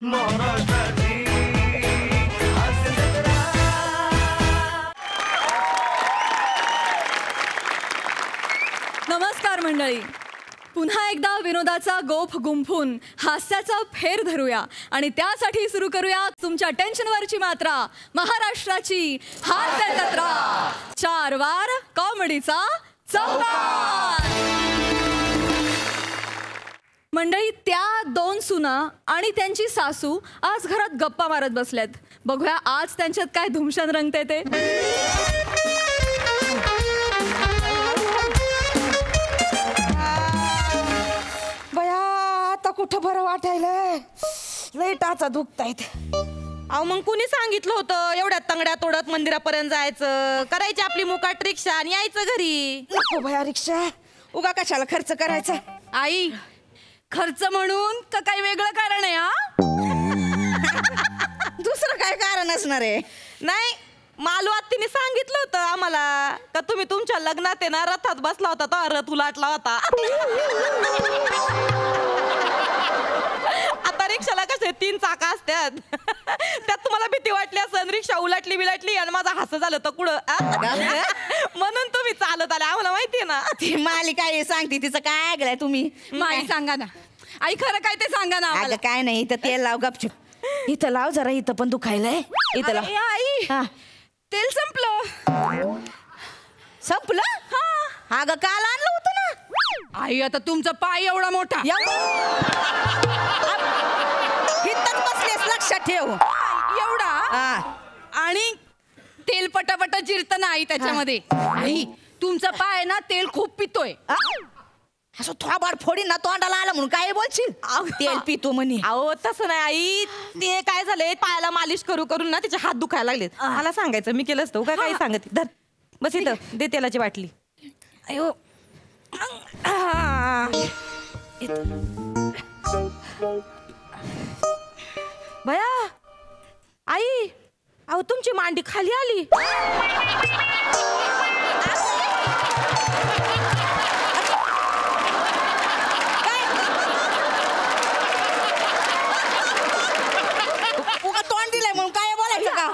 नमस्कार मंडळी, पुन्हा एकदा विनोदाचा गोफ गुंफून हास्याचा फेर धरूया आणि त्यासाठी सुरू करूया तुमच्या टेन्शनवरची मात्रा, महाराष्ट्राची हास्य जत्रा. 4 वार कॉमेडीचा चौकार. मंडळी, त्या 2 सुना आणि त्यांची सासू आज घरात गप्पा मारत बसल्यात. बघूया आज त्यांच्यात काय धुमशान रंगते ते. बया, आता कुठं बरं वाटायलंय, लय टाचा दुखतायत. अहो मग कुणी सांगितलं होतं एवढ्या तंगड्या तोडत मंदिरापर्यंत जायचं, करायची आपली मुकाट रिक्षा आणि यायचं घरी. नको बया रिक्षा, उगा कशाला खर्च करायचा. आई, खर्च म्हणून का काही वेगळं कारण आहे? दुसरं काय कारण असणार आहे? नाही, मालू आत्तीने सांगितलं होतं आम्हाला का तुम्ही तुमच्या लग्नात आहे ना रथात बसला होता, तो रथ उलाटला होता. आता रिक्षाला कसे 3 चाका असतात, त्यात तुम्हाला भीती वाटली असेल, रिक्षा उलटली बिलटली आणि माझा हसं झालं तर कुठं म्हणून तुम्ही चालत आले. आम्हाला माहितीये ना. ती माली काय सांगते, तिचं काय ऐकलंय तुम्ही? माई सांगा ना आई, खरं काय ते सांगा ना आम्हाला. काय नाही, इथं तेल लाव गपचूप. इथं लाव जरा, इथं पण दुखायलंय. इथं लाव. आई, हा. तेल संपलं. संपलं? हा अगं काल आणलं होतं ना. आई, आता तुमचा पाय एवढा मोठा. इथंच बसलेस, लक्षात ठेव. एवढा आणि तेल पटापट जिरत नाही त्याच्यामध्ये. आई, तुमचा पाय ना तेल खूप पितोय. असं थोबाड फोडी ना तोंडाला आलं म्हणून काय बोलशील? तेल पितो म्हणे. अहो तसं नाही आई, ते काय झालंय पायाला मालिश करू करून ना तिचे हात दुखायला लागलेत. मला सांगायचं, मी केलं असतं. काय सांगत धर, बस इथं दे तेलाची बाटली. अयो बया आई, अहो तुमची मांडी खाली आली. उगा तोंड दिलंय म्हणून काय बोलायचं का?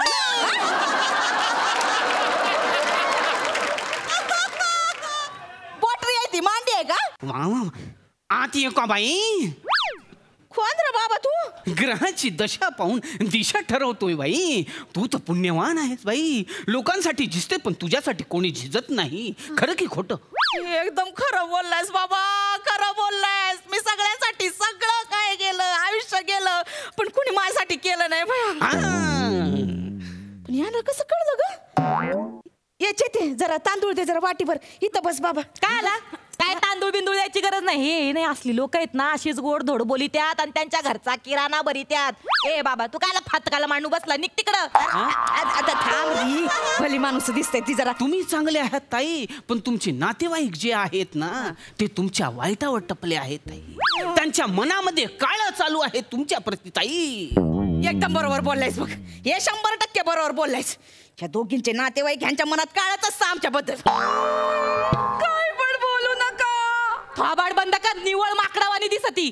पोटरी आहे ती, मांडी आहे का? आत ये का बाई? कोण रे बाबा तू? ग्रहाची दशा पाहून दिशा ठरवतोय बाई. तू तर पुण्यवान आहेस बाई. लोकांसाठी झिजते पण तुझ्यासाठी कोणी झिजत नाही. खरं की खोटं? एकदम खरं बोललायस बाबा, खरं बोललायस. मी सगळ्यांसाठी सगळं काय केलं, आयुष्य गेलं, पण कुणी माझ्यासाठी केलं नाही भया. पण याला कसं कळलं ग? याचे ते जरा तांदूळ दे, जरा वाटीभर. इथं बस बाबा. काय आला? काय तांदूळ बिंदूळ द्यायची गरज नाही. हे नाही, असली लोक आहेत ना अशीच गोड धोड बोली त्यात आणि त्यांच्या घरचा किराणा बरी त्यात. ए बाबा, तू कायला फातकाला मांडू बसला, निघ तिकडं. आता थांब री, भली माणूस दिसते ती जरा. तुम्ही चांगले आहात ताई, पण तुमचे नातेवाईक जे आहेत ना ते तुमच्या वाईटावर टपले आहेत ताई. त्यांच्या मनामध्ये काळं चालू आहे तुमच्या प्रती ताई. एकदम बरोबर बोललायस बघ. हे 100% बरोबर बोललायस. ह्या दोघींचे नातेवाईक ह्यांच्या मनात काळच असतं आमच्याबद्दल. काय पण बोलू नका. थोबाड बंद कर, निवळ माकडावानी दिसती.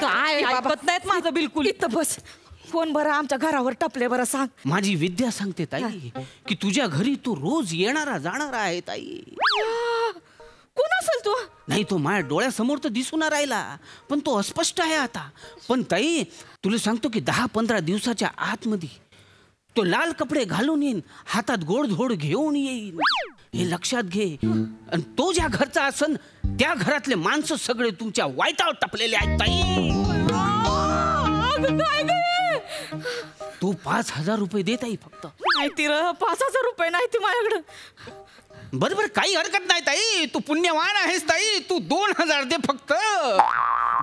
काय ऐकत नाहीत माझं बिलकुल. इथं बस. कोण बरं आमच्या घरावर टपले बरं सांग. माझी विद्या सांगते ताई की तुझ्या घरी तू रोज येणारा जाणारा आहे ताई. कोण असेल तू? नाही, तो माझ्या डोळ्यासमोर तर दिसून राहिला, पण तो अस्पष्ट आहे आता. पण ताई तुला सांगतो की 10-15 दिवसाच्या आतमध्ये तो लाल कपडे घालून येईन, हातात गोडधोड घेऊन येईन. हे लक्षात घे. आणि तो ज्या घरचा असन त्या घरातले माणसं सगळे तुमच्या वाईटावर टपलेले आहेत ताई. तू 5,000 रुपये देत आई फक्त. माहिती र, 5,000 रुपये नाही ती माझ्याकडं. बरोबर, काही हरकत नाही ताई. तू पुण्यवान आहेस ताई. तू 2,000 दे फक्त.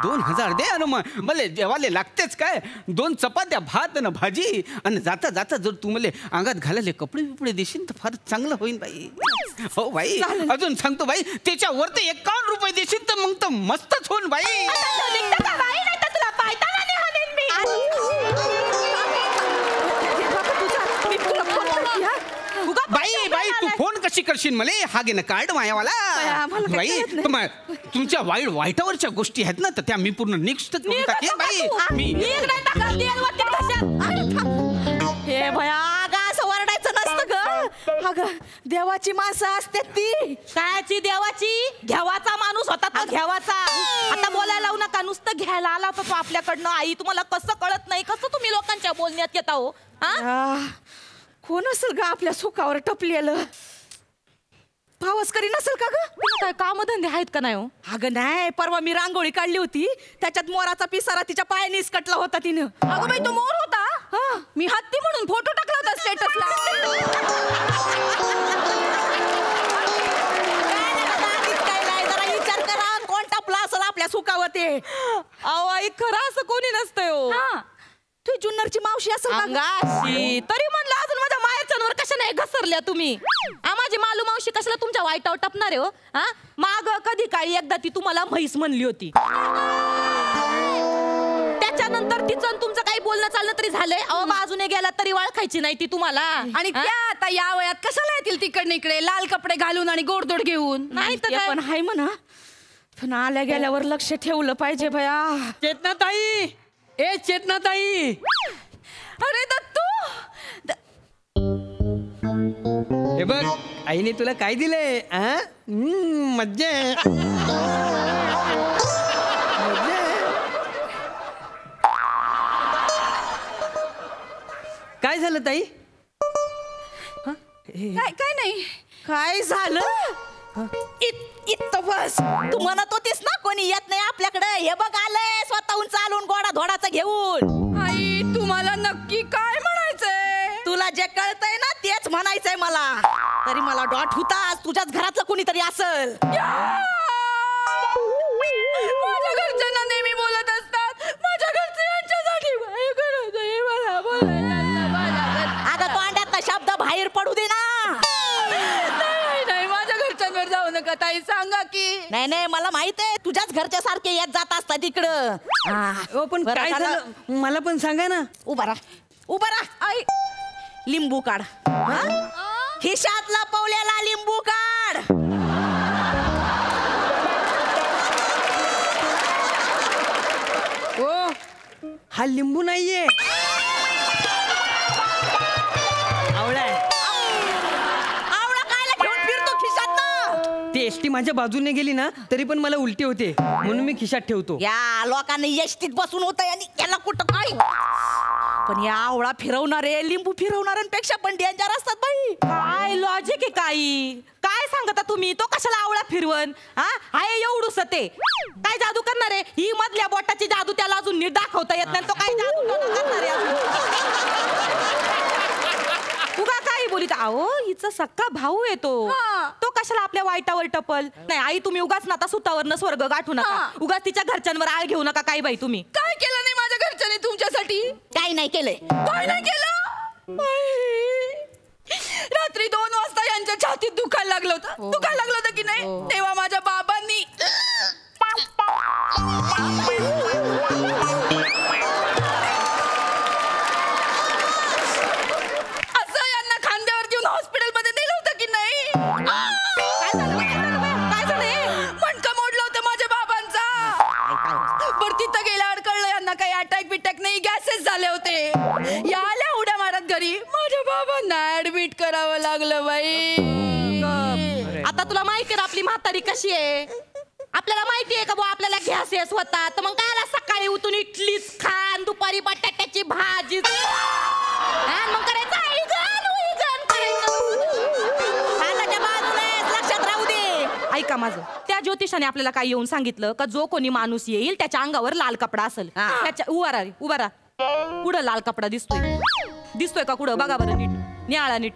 2,000 दे. आणि मग मला जेवाले लागतेच काय, 2 चपात्या, भात आणि भाजी. आणि जाता जाता जर तू मला अंगात घालायले कपडे बिपडे देशील तर फार चांगलं होईल बाई. हो बाई, अजून सांगतो बाई, त्याच्यावर ते 51 रुपये देशील तर मग तर मस्तच होईल बाई. बाई बाई, तू फोन कशी करशील मला? हा घे ना कार्ड मायावाला. बाई तुमच्या वाईटावरच्या गोष्टी आहेत ना तर त्या मी पूर्ण निष्ठ करून टाकेन बाई. मी हे भया अगं असं वरडायचं नसतं ग. अगं देवाची माणसं असतात ती. कायची देवाची? घ्यावाचा माणूस होता तो, घ्यावाचा. आता बोलायला लावू नका, नुसतं घ्यायला आला होता तो आपल्याकडनं. आई तुम्हाला कसं कळत नाही, कसं तुम्ही लोकांच्या बोलण्यात येता हो? कोण असेल ग आपल्या सुखावर टपलेलं? पावसकरी नसेल का ग? काय कामधंदे आहेत का नाही हो? अगं नाही, परवा मी रांगोळी काढली होती, त्याच्यात मोराचा पिसारा तिच्या पायाने निसकटला होता तिनं. अगं बाई तो मोर होता. मी हत्ती म्हणून फोटो टाकला होता स्टेटसला. जरा विचार करा कोण टपला असेल आपल्या सुखावर ते. अहो आई, खरं असं कोणी नसतंय हो. तू जुन्नरची मावशी असेल का ग? अंगाशी तरी म्हणलं अजून माझ्या मायाच्यावर कशा नाही घसरल्या तुम्ही? माझी मालू मावशी कशाला तुमच्या वाईटावर टपणार आहे हो? माग कधी काळी एकदा ती तुम्हाला म्हैस म्हणली होती. त्याच्यानंतर तिचं तुमचं काही बोलणं चालणं तरी झालंय. अहो बाजूने गेला तरी वळखायची नाही ती तुम्हाला. आणि त्या आता या वयात कशाला येतील तिकडनं इकडे लाल कपडे घालून आणि गोडधोड घेऊन? नाही तर ते काय? पण हाय म्हणा, पण आल्या गेल्यावर लक्ष ठेवलं पाहिजे भया. चेतनाताई, ए चेतनाताई. अरे दत्तू, हे बघ आईने तुला काय दिलंय? मज्जा आहे. मज्जा आहे. काय झालं ताई? काय नाही. काय झालं? इथं बस. तू म्हणत होतीस ना कोणी येत नाही आपल्याकडे. हे बघ आलंय स्वतःहून चालून गोडा धोडाचं घेऊन. आई तुम्हाला नक्की काय म्हणायचंय? तुला जे कळतंय ना तेच म्हणायचंय मला. तरी मला डॉट होता तुझ्याच घरातलं कोणीतरी असल. माझ्या घरच्यांना नेहमी बोलत असतात, माझ्या घरचे यांच्यासाठी काय करत आहे मला बोलायला. अगं तोंडातला शब्द बाहेर पडू दे ना. नाही, माझ्या घरच्यांवर जाऊ नका ताई, सांगा की. नाही मला माहित आहे तुझ्याच घरच्या सारखे येत जात असतात तिकडं. हो पण बरं काय झालं. झालं मला पण सांगा ना. उभा राहा. आई लिंबू काढ. खिशात लपवलेला लिंबू काढ. ओ हा लिंबू नाहीये, आवळा आहे. आवळा कायला घेऊन फिरतो खिशात ना? ती एसटी माझ्या बाजूने गेली ना तरी पण मला उलटी होते म्हणून मी खिशात ठेवतो. या लोकांनी एसटीत बसून होत आणि याला कुठं काय. पण या आवळा फिरवणारे लिंबू फिरवणाऱ्यांपेक्षा पण डेंजर असतात बाई. काय लॉजिक आहे काही? काय सांगता तुम्ही? तो कशाला आवळा फिरवण? आहे एवढूस ते काय जादू करणार आहे? ही मधल्या बोटाची जादू त्याला अजून नीट दाखवता येत नाही. तो काय जादू करणार आहे? उगा काही बोलीत. अहो हिचा सक्का भाऊ येतो, तो कशाला आपल्या वाईटावर टपल? नाही आई, तुम्ही उगाच ना आता सुतावरनं स्वर्ग गाठू नका. उगाच तिच्या घरच्यांवर आळ घेऊ नका. काय बाई तुम्ही काय केलं नाही माझ्या घरच्यांनी तुमच्यासाठी? काही नाही केलंय. काय नाही केलं? रात्री 2 वाजता यांच्या छातीत दुखायला लागलं होतं की नाही? तेव्हा माझ्या बाबांनी असं यांना खांद्यावर घेऊन हॉस्पिटलमध्ये नेलं होतं की नाही? काय झालंय? मणका मोडलं होतं माझ्या बाबांचा. बरं तिथं गेल्यावर कळलं यांना काही अटॅक बिटॅक नाही, गॅसेस झाले होते. या आल्या उड्या मारत घरी. माझ्या बाबांना ऍडमिट करावं लागलं बाई. आता तुला माहिती आहे आपली म्हातारी कशी आहे? आपल्याला माहिती आहे का बुवा आपल्याला गॅस येस होता, तर मग काय सकाळी उठून इडलीच खान, दुपारी बटाट्याची भाजी, मग करायचं लक्षात राहू दे. ऐका माझं. त्या ज्योतिषाने आपल्याला काय येऊन सांगितलं का जो कोणी माणूस येईल त्याच्या अंगावर लाल कपडा असेल. त्याच्या उभा राहा. कुठं लाल कपडा दिसतोय का कुठं? बघा बरं नीट, निळा नीट.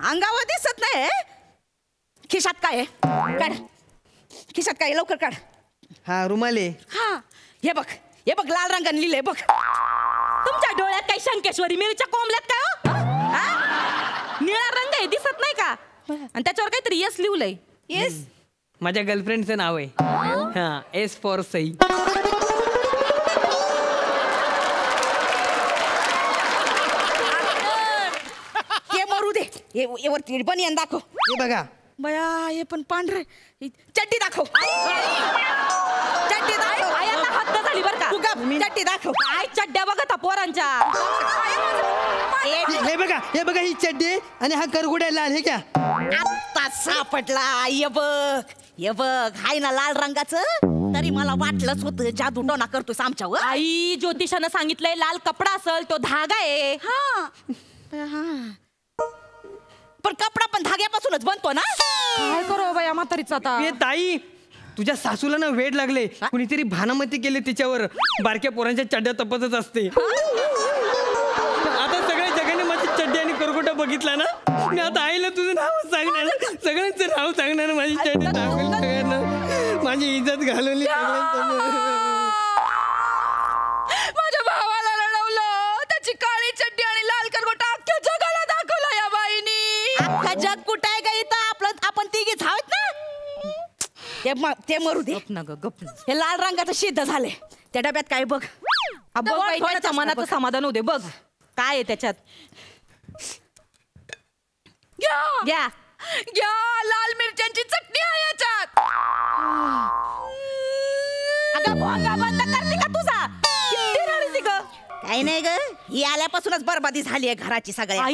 अंगावर दिसत नाही. खिशात काय आहे? काढ. खिशात काय आहे? लवकर काढ. हा रुमाले. हा हे बघ लाल रंगाने लिहिलंय बघ. तुमच्या डोळ्यात काही शंकेश्वरी मिरच्या कोंबल्यात काय हो? निळा रंग आहे, दिसत नाही का? आणि त्याच्यावर काहीतरी येस लिहिलंय. येस माझ्या गर्लफ्रेंडचं नाव आहे. हा एस फॉर सई. ते मरू दे. वरती बनियन दाखव. हे बघा बया हे पण पांढरे चड्डी दाखव चड्डी दाखव आई आता हद्द झाली बरं का तू गप, चड्डी दाखव काय चड्ड्या बघा पोरांच्या हे बघा ही चड्डी आहे आणि हा करगुड्या लाल हे क्या आता सापडला ये बघ हाय ना लाल रंगाचं तरी मला वाटलंच होतं जादू टोना करतोस आमच्यावर आई ज्योतिषानं सांगितलंय लाल कपडा असेल तो धागा आहे हा पण कपडा पण धाग्यापासूनच बनतो ना काय करू बाया म्हातारीच आता ए ताई तुझ्या सासूला ना वेड लागले कुणीतरी भानामती केले तिच्यावर बारक्या पोरांच्या चड्ड्या तपतच असते आता सगळ्या जगाने माझी चड्डी आणि करगोटा बघितला ना मी आता आईला तुझं नाव सांगणार सगळ्यांचं नाव सांगणार माझी चड्डी टाकली सगळ्यांना माझी इज्जत घालवली माझ्या भावाला लढवलं त्याची काळी चड्डी आणि लाल करगोटा अख्ख्या जगाला दाखवला या बाईनी. अख्खा जग कुठं आहे का इथं आपण तिघीच आहोत ना ते मरू दे गप ना ग गप ना. हे लाल रंगाचं सिद्ध झाले त्या डब्यात काय बघ बघ बाई, कोणाच्या मनाचं समाधान होते बघ काय आहे त्याच्यात घ्या घ्या लाल मिरच्यांची चटणी आहे याच्यात. अगं भोंगा बंद करते का तुझा किती रडती ग काही नाही ग ही आल्यापासूनच बरबादी झाली आहे घराची सगळ्या आई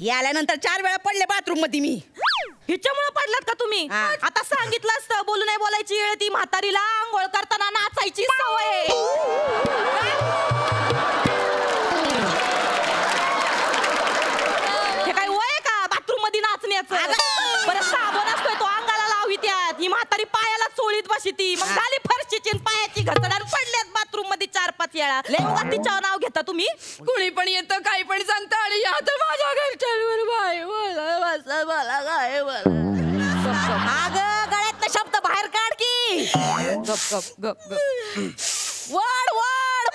ही आल्यानंतर 4 वेळा पडले बाथरूम मध्ये मी हिच्यामुळे पडलात का तुम्ही हा. आता सांगितलं असतं बोलू नाही बोलायची वेळ ती म्हातारीला आंघोळ करताना नाचायची सवय आहे. हे काय वय आहे का बाथरूम मध्ये नाचण्याचं बरं साबण असतोय तो अंगाला लावी त्यात ही म्हातारी पायाला चोळीत बशी ती मग झाली फरशीची आणि पायाची घसडण पडल्यात बाथरूम मध्ये 4-5 वेळा लय उगाच तिच्यावर नाव घेता तुम्ही कुणी पण येतं काही पण सांगतं आणि या तर माझ्या घरच्यांवर बाई मला काय अगं गळ्यातला शब्द बाहेर काढ की गप गप गप गप वड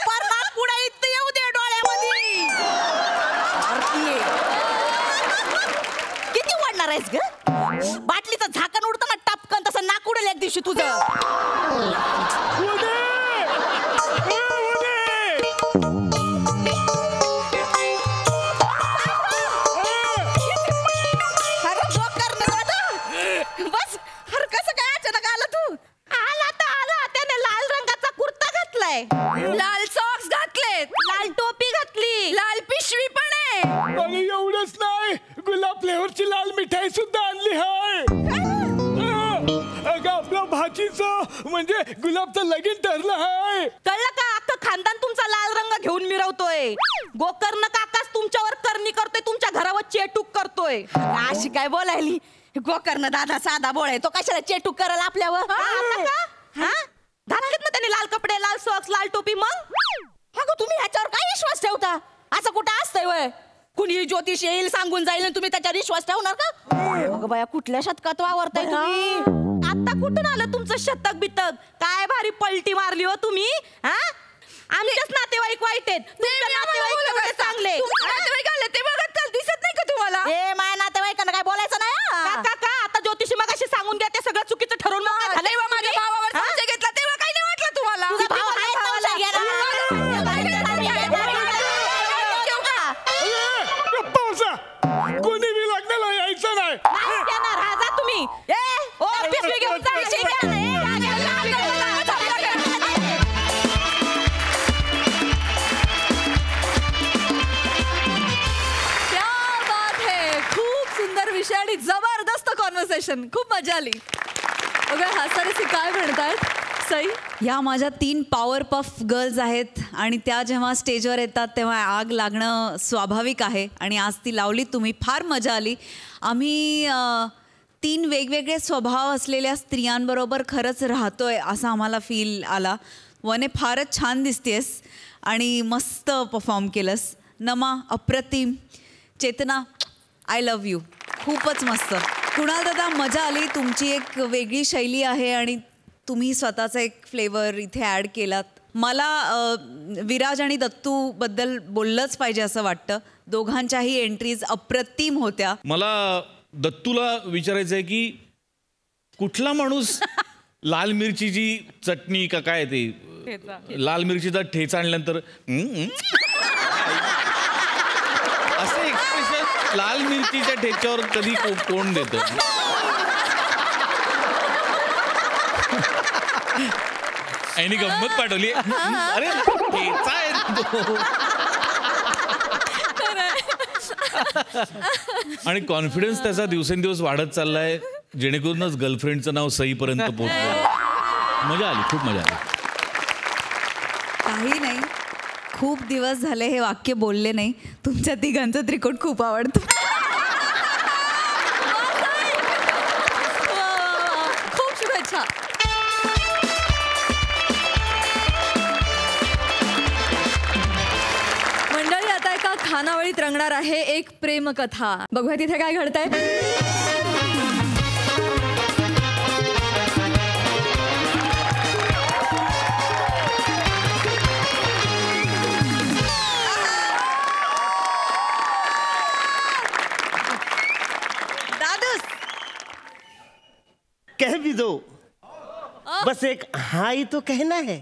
परमात पुढे इथं येऊ दे डोळ्यामध्ये किती वाढणार आहेस ग बाटलीचं झाकण उडतं ना टपकन तसं नाक उडेल एक दिवशी तुझं अरे जोकर नका बस अरे कसं काय अचानक आला तू आला त्याने लाल रंगाचा कुर्ता घातलाय लाल सॉक्स घातलेत लाल टोपी घातली लाल पिशवी पण आहे आणि एवढंच नाही गुलाब फ्लेवरची लाल मिठाई सुद्धा आणली आहे अगं आपल्या भाचीचं म्हणजे गुलाबचं लगीन ठरलं आहे कळलं का अख्खं खानदान तुमचा लाल रंग घेऊन मिरवतोय गोकर्ण काकाच तुमच्यावर करणी करतोय तुमच्या घरावर चेटूक करतोय अशी काय बोलायली गोकर्ण दादा साधा बोलाय तो कशाला चेटूक करायला आपल्यावर घातलेत ना त्याने लाल कपडे लाल सॉक्स लाल टोपी मग अगं तुम्ही ह्याच्यावर काय विश्वास ठेवता असं कुठं असतंय वय कुणी ज्योतिष येईल सांगून जाईल आणि तुम्ही त्याच्यावर विश्वास ठेवणार का अगं बाया कुठल्या शतकात वावरताय तुम्ही आता कुठून आलं तुमचं शतक बितक काय भारी पलटी मारली हो तुम्ही हा आमचेच नातेवाईक वाईट आहेत तुमचे नातेवाईक तेवढे चांगले ते बघत दिसत नाही का तुम्हाला ए माय नातेवाईकांना काय बोलायचं नाही हा. का आता ज्योतिषी मगाशी सांगून घ्या ते सगळं चुकीचं ठरवून मोकळं झालंय तेव्हा बा माझ्या भावावर संशय घेतला तेव्हा काही नाही वाटलं तुम्हाला तुझा भाव आहे संशय घेणारा. गप्पा बसा. कोणी बी लग्नाला यायचं नाही नाही येणार, हा जा तुम्ही ओ पिशवी घेऊन जा पिशवी घ्या. क्या बात है खूप सुंदर विषय आणि जबरदस्त कॉन्व्हर्सेशन खूप मजा आली. हसताना काय म्हणतायत सई या माझ्या 3 पॉवर पफ गर्ल्स आहेत आणि त्या जेव्हा स्टेजवर येतात तेव्हा आग लागणं स्वाभाविक आहे आणि आज ती लावली तुम्ही फार मजा आली. आम्ही 3 वेगवेगळे स्वभाव असलेल्या स्त्रियांबरोबर खरंच राहतोय असा आम्हाला फील आला. वने फारच छान दिसतेस आणि मस्त परफॉर्म केलंस. नमा अप्रतिम. चेतना आय लव्ह यू खूपच मस्त. कुणाल दादा मजा आली. तुमची एक वेगळी शैली आहे आणि तुम्ही स्वतःचा एक फ्लेवर इथे ॲड केलात. मला विराज आणि दत्तूबद्दल बोललंच पाहिजे असं वाटतं. दोघांच्याही एंट्रीज अप्रतिम होत्या. मला दत्तूला विचारायचं आहे की कुठला माणूस लाल मिरचीची चटणी का काय ते लाल मिरचीचा ठेचा आणल्यानंतर असं एक्सप्रेशन लाल मिरचीच्या ठेच्यावर कधी कोण देतं. यांनी गंमत पाठवली. अरे ठेचा आहे तो. आणि कॉन्फिडन्स त्याचा दिवसेंदिवस वाढत चाललाय, जेणेकरूनच गर्लफ्रेंडचं नाव सईपर्यंत पोहोचलं. मजा आली, खूप मजा आली. काही नाही, खूप दिवस झाले हे वाक्य बोलले नाही. तुमच्या तिघांचं त्रिकोट खूप आवडतं. खूप शुभेच्छा. मंडळी, आता एका खानावळीत रंगणार आहे एक प्रेमकथा. बघूया तिथे काय घडतंय. कह भी दो, बस एक हाँ ही तो कहना है.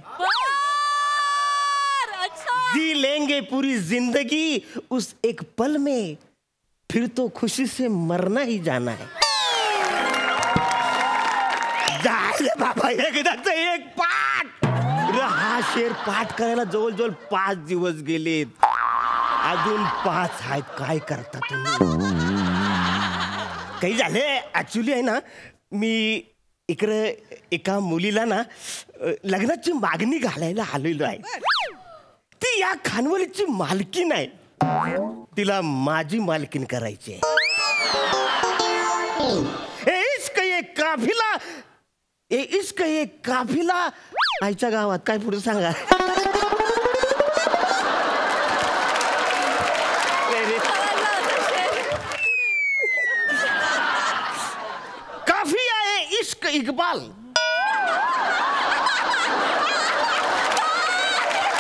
अच्छा. जी लेंगे पूरी जिंदगी उस एक पल में, फिर तो खुशी से मरना ही जाना है. जायला बाबा, एकदाच एक पाठ. हा शेर पाठ करायला जवळजवळ 5 दिवस गेलेत. अजून 5 आहेत. काय करता तुम्ही? काही झाले ऍक्च्युली आहे ना, मी इकडे एका मुलीला ना लग्नाची मागणी घालायला आलेलो आहे. ती या खानवलीची मालकीण आहे. तिला माझी मालकीण करायची आहे. इश्क ये काफिला, इश्क ये काफिला. आईच्या गावात काय पुढे सांगा. इश्क इकबाल,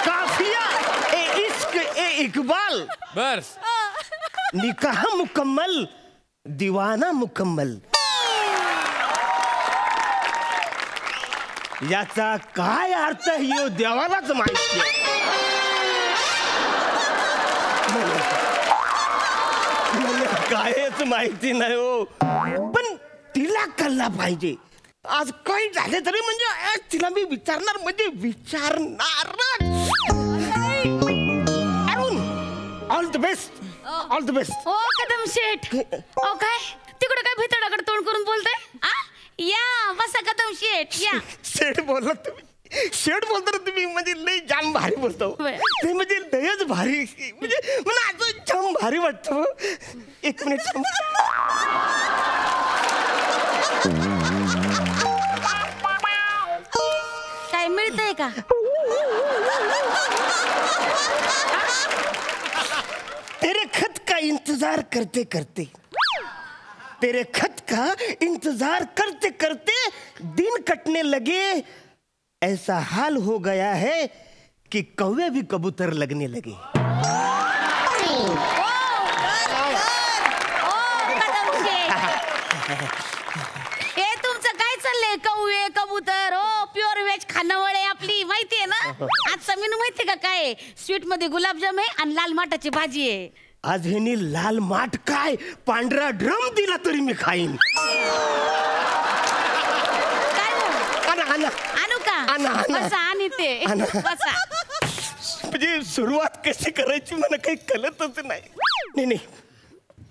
काफिया ए इश्क ए इकबाल. बस. निकाह मुकम्मल, दीवाना मुकम्मल. याचा काय अर्थ यो देवालाच माहिती आहे. मला कायच माहिती नाही हो, पण तिला कळला पाहिजे. आज काही झाले तरी म्हणजे आज तिला मी विचारणार, म्हणजे विचारणार. All the best, all the best. ओ कदम शेठ, ओ काय तिकडे काय भितडाकडे तोंड करून बोलताय? या बसा कदम शेठ, या. शेठ बोलला तुम्ही, शेठ बोलता तुम्ही, म्हणजे लई जाम भारी बोलतो. ते म्हणजे लयच भारी, म्हणजे मला असं जाम भारी वाटतं. एक मिनिट. काय मिळतंय का? तेरे खत का इंतजार करते करते, तेरे खत का इंतजार करते करते दिन कटने लगे. ऐसा हाल हो गया है कि कौवे भी कबूतर लगने लगे. हे तुमचं काय चाललंय? कौवे कबूतर, ओ प्युअर व्हेज खानावळ आहे आपली, माहितीये ना? आजचा मेनू माहितीये का काय? स्वीट मध्ये गुलाबजाम आहे आणि लाल माठाची भाजी आहे. आज ह्यांनी लाल माठ काय पांढरा ड्रम दिला तरी मी खाईन. आणू का? बसा आणि ते बसा. म्हणजे सुरुवात कशी करायची मला काही कळतच नाही. नाही नाही,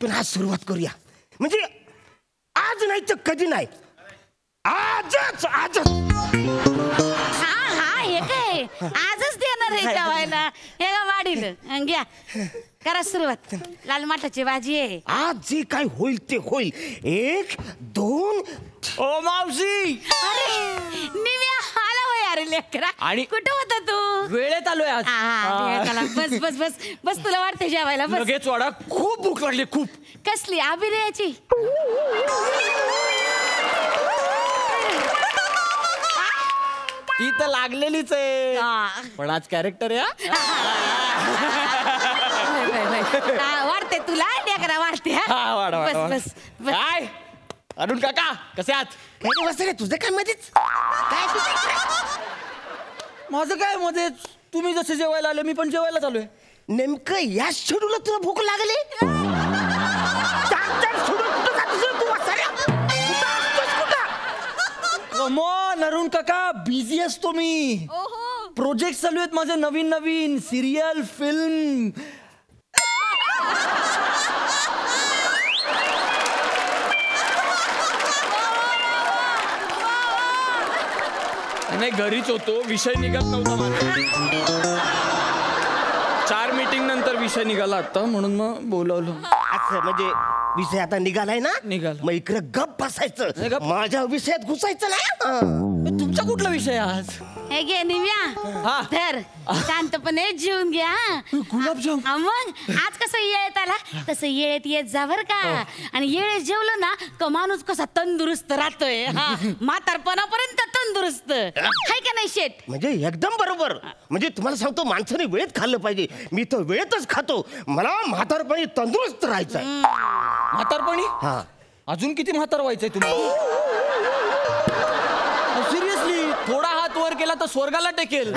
पण आज सुरुवात करूया. म्हणजे आज नाही तर कधी नाही, आजच आजच. हा हा, हे काय आजच देणार आहे जेवायला. हे का वाढील, घ्या करा सुरुवात. लाल माठाची भाजी आहे. आज जे काय होईल ते होईल. 1 2. ओ मावशी, अरे निव्या आला वय. अरे लेकरा, आणि कुठं होता तू? वेळेत आलोय आज. बस बस बस बस, तुला वाटते जेवायला? बस. लगेच वाडा, खूप भूक लागली, खूप. कसली अभिनयाची? ती तर लागलेलीच आहे, पण आज कॅरेक्टर आहे. वाढते तुला लेकरा, वाढते. बस बस बस. काय अरुण काका, कसे आहात? काय बस रे, तुझं काय मध्येच? माझं काय मध्ये? तुम्ही जसे जेवायला आले मी पण जेवायला चालूय. नेमकं या शेड्यूलला तुला भूक लागली? कम ऑन अरुण काका, बिझी असतो मी. ओहो. प्रोजेक्ट चालू आहेत माझे नवीन नवीन, सिरियल, फिल्म. नाही घरीच होतो, विषय निघत नव्हता माझा. 4 मीटिंग नंतर विषय निघाला आता, म्हणून मग बोलवलं. असं म्हणजे विषय आता निघालाय ना, निघाला. मग इकडे गप बसायचं, गप्प. माझ्या विषयात घुसायचं ना. तुमचा कुठला विषय आज? हे घे निव्या हा. तर शांतपणे जेवून घ्या. गुलाबजाम. मग आज कसं येळेत आला तसं येळेत येत जा बर का. आणि येळेत जेवलं ना का माणूस कसा तंदुरुस्त राहतोय. म्हातारपणापर्यंत तंदुरुस्त हाय का नाही शेट? म्हणजे एकदम बरोबर. म्हणजे तुम्हाला सांगतो, माणसाने वेळेत खाल्लं पाहिजे. मी तर वेळेतच खातो. मला म्हातारपणी तंदुरुस्त राहायचंय. म्हातारपणी? हा. अजून किती म्हातार व्हायचंय तुम्हाला? सिरियसली, थोडा हात वर केला तर स्वर्गाला टेकेल.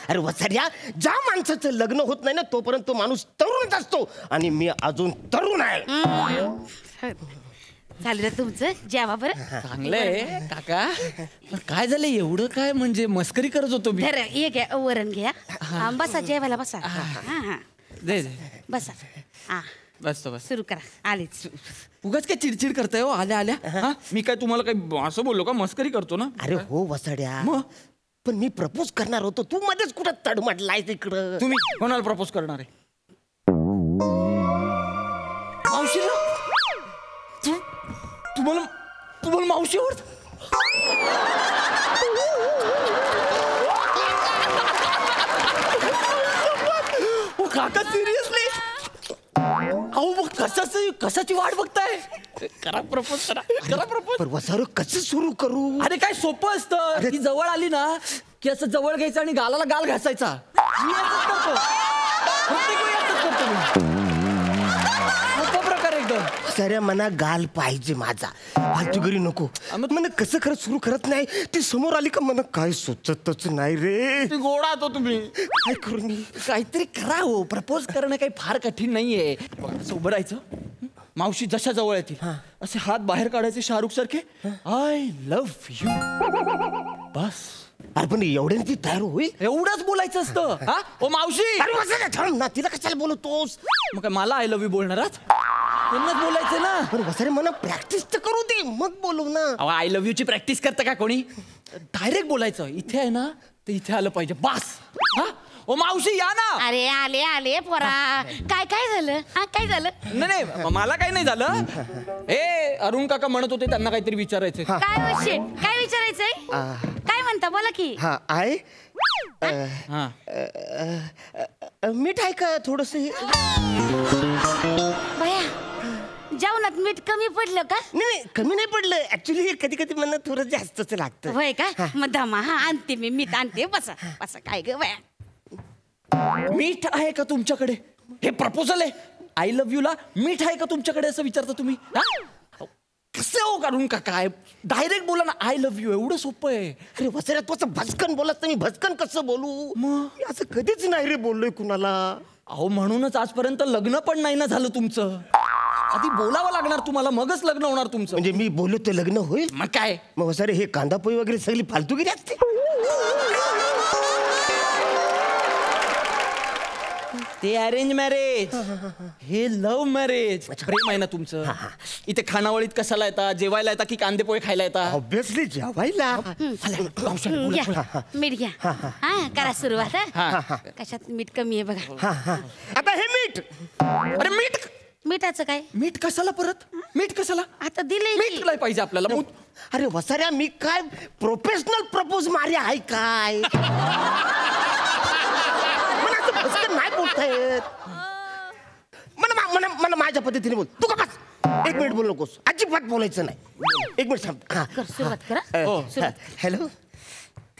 अरे वसाड्या, ज्या माणसाचं लग्न होत नाही ना तोपर्यंत तो माणूस तरुणच असतो. आणि मी अजून तरुण आहे. झालं तुमचं जेवा बरं. चांगलंय काका, पण काय झालं एवढं काय, म्हणजे मस्करी करत होतो मी. तर ये घ्या वरण घ्या. बसा जेवायला बसा. हा दे बसा. हा बस बस. सुरू करा. आलीच. उगाच काय चिडचिड करताय हो आल्या आल्या. हा? मी काय तुम्हाला काही असं बोललो का? मस्करी करतो ना. अरे हो वसाड्या, मग पण मी प्रपोज करणार होतो, तू मध्येच कुठं तडमडलाय तिकडं. तुम्ही कोणाला प्रपोज करणार आहे? मावशीला? तुम्हाला मावशी आवडत? काका सिरियसली? अहो मग कशाची वाट बघताय? करा प्रपोज, करा प्रपोज. पण वसारू कसं सुरू करू? अरे काय सोपं असतं. ती जवळ आली ना की असं जवळ घ्यायचं आणि गालाला गाल घासायचा. मी असंच करतो. प्रत्येक वेळी असंच करतो मी. सोपा प्रकार एकदम. साऱ्या मना गाल पाहिजे माझा, फालतूगिरी नको. मन कसं खरं सुरू करत नाही. ती समोर आली का मला काय सुचतच नाही रे. ते गोडा तो तुम्ही. काय करू मी? काहीतरी करा हो. प्रपोज करणं काही फार कठीण नाहीये. असं उभं राहायचं, मावशी जशा जवळ येतील असे हात बाहेर काढायचे शाहरुख सारखे. I love you. बस. अरे पण एवढ्याने ती तयार होईल? एवढंच बोलायचं असतं. हा ओ मावशी. अरे वसाड्या थांब ना, तिला कशाला बोलतोस? मग काय मला आय लव्ह यू बोलणार आहात? त्यांनाच बोलायचं ना. पण वसाड्या मला प्रॅक्टिस तर करू दे, मग बोलू ना. आय लव्ह यू ची प्रॅक्टिस करतं का कोणी? डायरेक्ट बोलायचं. इथे आहे ना तर इथे आलं पाहिजे. बस. हा ओ मावशी या ना. अरे आले आले पोरा. काय झालं? हा काय झालं? नाही मला काही नाही झालं. अरुण काका म्हणत होते त्यांना काहीतरी विचारायचं. काय वशे काय विचारायचंय? काय म्हणता बोला की. हा आहे. हा मीठ आहे का थोडस? भया जेवणात मीठ कमी पडलं का? नाही कमी नाही पडलं. ऍक्च्युली कधी कधी मला थोडं जास्तच लागतं. होय का? मग दमा. हा आणते मी मीठ आणते. बसा बसा. काय ग बया, मीठ आहे का तुमच्याकडे? हे प्रपोजल आहे. आय लव्ह यू ला मीठ आहे का तुमच्याकडे असं विचारता तुम्ही? कसं हो काढून का काय? डायरेक्ट बोला ना आय लव्ह यू. एवढं सोपं आहे. अरे वसऱ्या तू असं भस्कन बोलत नाही. मी भस्कन कसं बोलू? मी असं कधीच नाही रे बोललोय कुणाला. अहो म्हणूनच आजपर्यंत लग्न पण नाही ना झालं तुमचं. आधी बोलावं लागणार तुम्हाला, मगच लग्न होणार तुमचं. म्हणजे मी बोललो तर लग्न होईल? मग काय? मग वसरे हे कांदापोळी वगैरे सगळी फालतूगिरी असते. ते अरेंज मॅरेज, हे लव्ह मॅरेज. प्रेम आहे ना तुमचं. इथे खानावळीत कशाला येतात? जेवायला येतात की कांदे पोहे खायला येतात? ऑब्विसली जेवायला. घ्या मीठ घ्या. हा करा सुरुवात. हा. कशात मीठ कमी आहे बघा. आता हे मीठ. अरे मीठ? मिठाचं काय? मीठ कशाला परत? मीठ कशाला? आता दिले मीठ नाही पाहिजे आपल्याला. अरे वसाऱ्या मी काय प्रोफेशनल प्रपोज मारे आहे काय? नाही बोलतायत. मला माझ्या पद्धतीने बोल. तू का बस. 1 मिनिट बोलू नकोस. अजिबात बोलायचं नाही. 1 मिनिट थांब. सुरुवात करा. Hello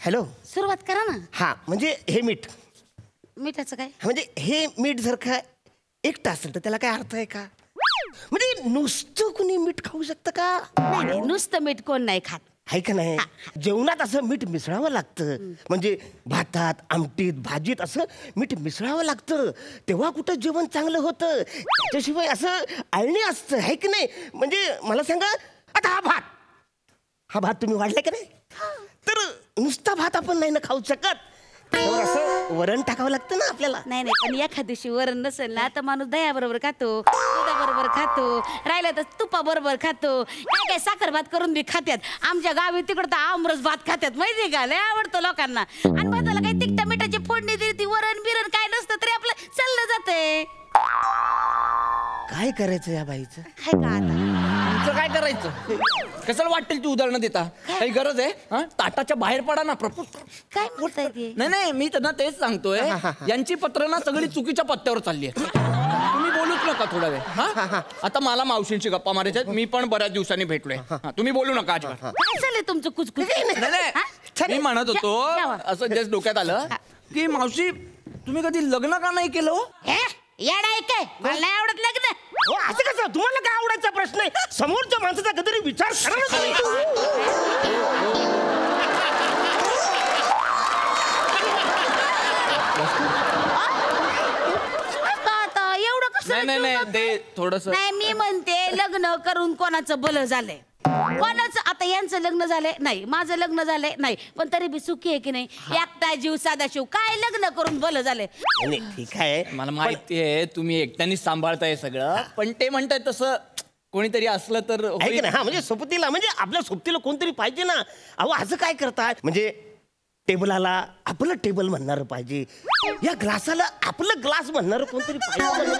hello. सुरुवात करा ना. हा म्हणजे हे मीठ. मिठाचं काय? म्हणजे हे मीठ जर का एकटं असेल तर त्याला काय अर्थ आहे का? म्हणजे नुसतं कुणी मीठ खाऊ शकतं का? नाही नुसतं मीठ कोण नाही खात. आहे का नाही? जेवणात असं मीठ मिसळावं लागतं. म्हणजे भातात, आमटीत, भाजीत असं मीठ मिसळावं लागतं. तेव्हा कुठं जेवण चांगलं होतं. त्याच्याशिवाय असं अळणी असतं आहे की नाही? म्हणजे मला सांगा, आता हा भात हा भात तुम्ही वाढलाय का नाही? तर नुसता भात आपण नाही ना खाऊ शकत, त्यावर असं वरण टाकावं लागतं ना आपल्याला. नाही नाही, पण एखाद दिवशी वरण नसेल ना तर माणूस दह्या बरोबर खातो, दुधाबरोबर खातो, राहिलं तर तुपा बरोबर खातो, काय काय साखर भात करून बी खात्यात. आमच्या गावी तिकडं तर आमरस भात खात्यात, माहितीये का? लय आवडतो लोकांना. आणि भाताला काही तिखटा मिठाची फोडणी दिली, ती वरण बिरण काय नसतं तरी आपलं चाललं जातंय. काय करायचं या बाईचं? काय का आता तुमचं काय करायचं? कशाला वाटेल ती उदाहरणं देता? काही गरज आहे? हा, ताटाच्या बाहेर पडा ना. प्रपोज काय बोलताय ते? नाही मी त्यांना तेच सांगतोय, यांची पत्र ना सगळी चुकीच्या पत्त्यावर चालली आहे. तुम्ही बोलूच नका थोडा वेळ. हा, आता मला मावशींची गप्पा मारायच्या, मी पण बऱ्याच दिवसांनी भेटलोय. तुम्ही बोलू नका अजिबात. काय चाललंय तुमचं कुचकुच? नाही मी म्हणत होतो, असं जस्ट डोक्यात आलं की मावशी तुम्ही कधी लग्न का नाही केलं? येडा आहे काय? मला नाही आवडत लग्न. हो, असं कसं? तुम्हाला काय आवडायचा प्रश्न आहे? समोरच्या माणसाचा कधीतरी विचार करा ना तुम्ही. आता एवढं कसं? नाही ते थोडस. नाही, मी म्हणते लग्न करून कोणाचं भलं झालंय? कोणाचं? आता यांचं लग्न झालंय नाही, माझं लग्न झालंय नाही, पण तरी बी सुखी आहे की नाही? एकटा जीव साधा शिव, काय लग्न करून भलं झालंय? नाही, ठीक आहे, मला माहिती आहे तुम्ही एकट्यानेच सांभाळताय सगळं, पण ते म्हणताय तसं कोणीतरी असलं तर आहे की नाही? हा, म्हणजे सोबतीला, म्हणजे आपल्या सोबतीला कोणतरी पाहिजे ना. अहो असं काय करताय? म्हणजे टेबलाला आपलं टेबल म्हणणार पाहिजे, या ग्लासाला आपलं ग्लास म्हणणार कोणतरी पाहिजे.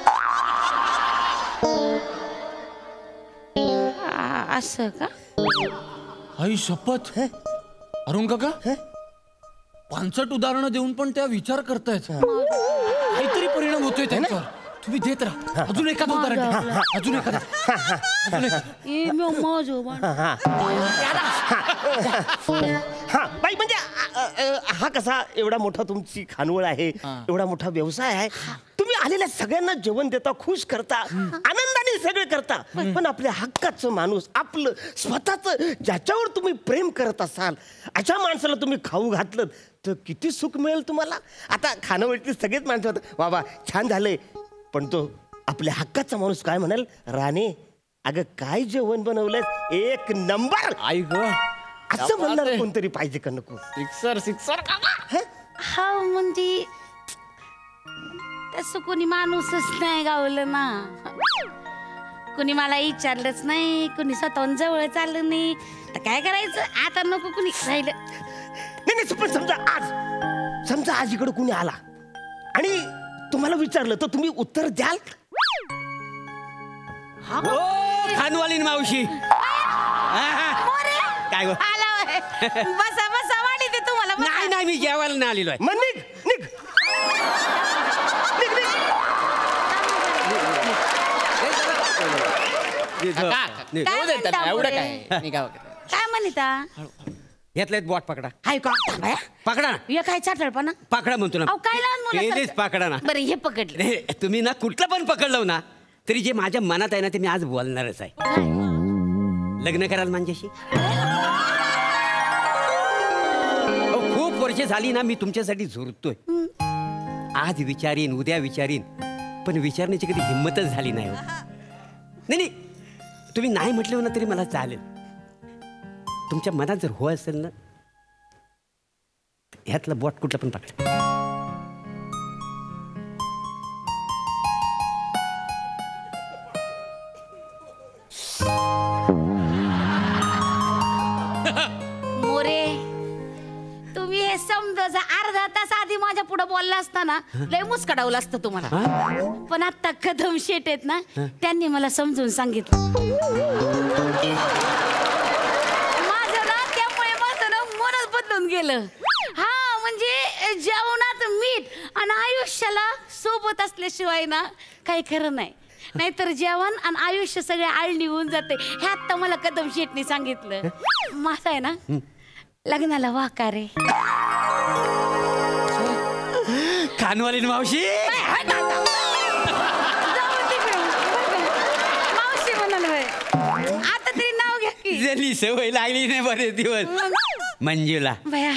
असं का? आई शपथ. अरुण काका पांचट उदाहरणं देऊन पण त्या विचार करतायत, काहीतरी परिणाम होतोय त्यांच्यावर. तुम्ही देत राहा. अजून एखादं उदाहरण द्या. अजून एखादं. हा बाई, म्हणजे हा कसा एवढा मोठा तुमची खानवळ आहे, एवढा मोठा व्यवसाय आहे, तुम्ही आलेल्या सगळ्यांना जेवण देता, खुश करता, आनंदाने सगळे करता, पण आपल्या हक्काचं माणूस, आपलं स्वतःचं ज्याच्यावर तुम्ही प्रेम करत असाल, अशा माणसाला तुम्ही खाऊ घातलं तर किती सुख मिळेल तुम्हाला. आता खानावळीतली सगळेच माणसं होतात, बाबा छान झालंय, पण तो आपल्या हक्काचा माणूस काय म्हणाल? राणे अगं काय जेवण बनवलंय, एक नंबर. आई ग, असं म्हणणार कोणतरी पाहिजे का नको? सिक्सर हा, म्हणजे तसं कोणी माणूसच नाही गावलं ना. कोणी मला विचारलंच नाही, कोणी स्वतःहून जवळ चाललं नाही, तर काय करायचं? आता नको कोणी राहिलं. नाही, पण समजा आज इकडे कोणी आला आणि तुम्हाला विचारलं तर तुम्ही उत्तर द्याल? खानवाली मावशी काय गो? बसा बसा, वाढी ते तुम्हाला. नाही मी जेवायला नाही आलेलो आहे. मग निघ. एवढं काय म्हणता? घेतलेत बॉट पकडा. हाय का बाया? पकडा ना. हे काय चाटळपणा? पकडा म्हणतो ना. अहो काय लहान मुलं? पकडा ना. बरं हे पकडले. तुम्ही ना कुठलं पण पकडलं ना तरी जे माझ्या मनात आहे ना ते मी आज बोलणारच आहे. लग्न कराल माझ्याशी? खूप वर्ष झाली ना मी तुमच्यासाठी झुरतोय. आज विचारीन, उद्या विचारीन, पण विचारण्याची कधी हिंमतच झाली नाही. नाही तुम्ही नाही म्हटलं ना तरी मला चालेल. तुमच्या मनात जर हो असेल ना, ह्यातलं बॉट कुठलं पण पकडा. मोरे, तुम्ही हे समजा अर्धा तास आधी माझ्या पुढे बोलला असता ना, लय मुस्कडावलं असतं तुम्हाला. पण आता कदम शेट आहेत ना, त्यांनी मला समजून सांगितलं. माझं ना त्यामुळे माझं ना मनच बदलून गेलं. हा, म्हणजे जेवणात मीठ आणि आयुष्याला सोबत असल्याशिवाय ना काही खरं नाही. नाहीतर जेवण आणि आयुष्य सगळे आळणी होऊन जाते. हे आता मला कदम शेटने सांगितलं. माझा आहे ना लग्नाला वाकार आहे. खानवाली मावशी, मावशी म्हणाल होय? आता तरी नाव घ्या की. झाली सवय लागली नाही बरेच दिवस. मंजुला बया,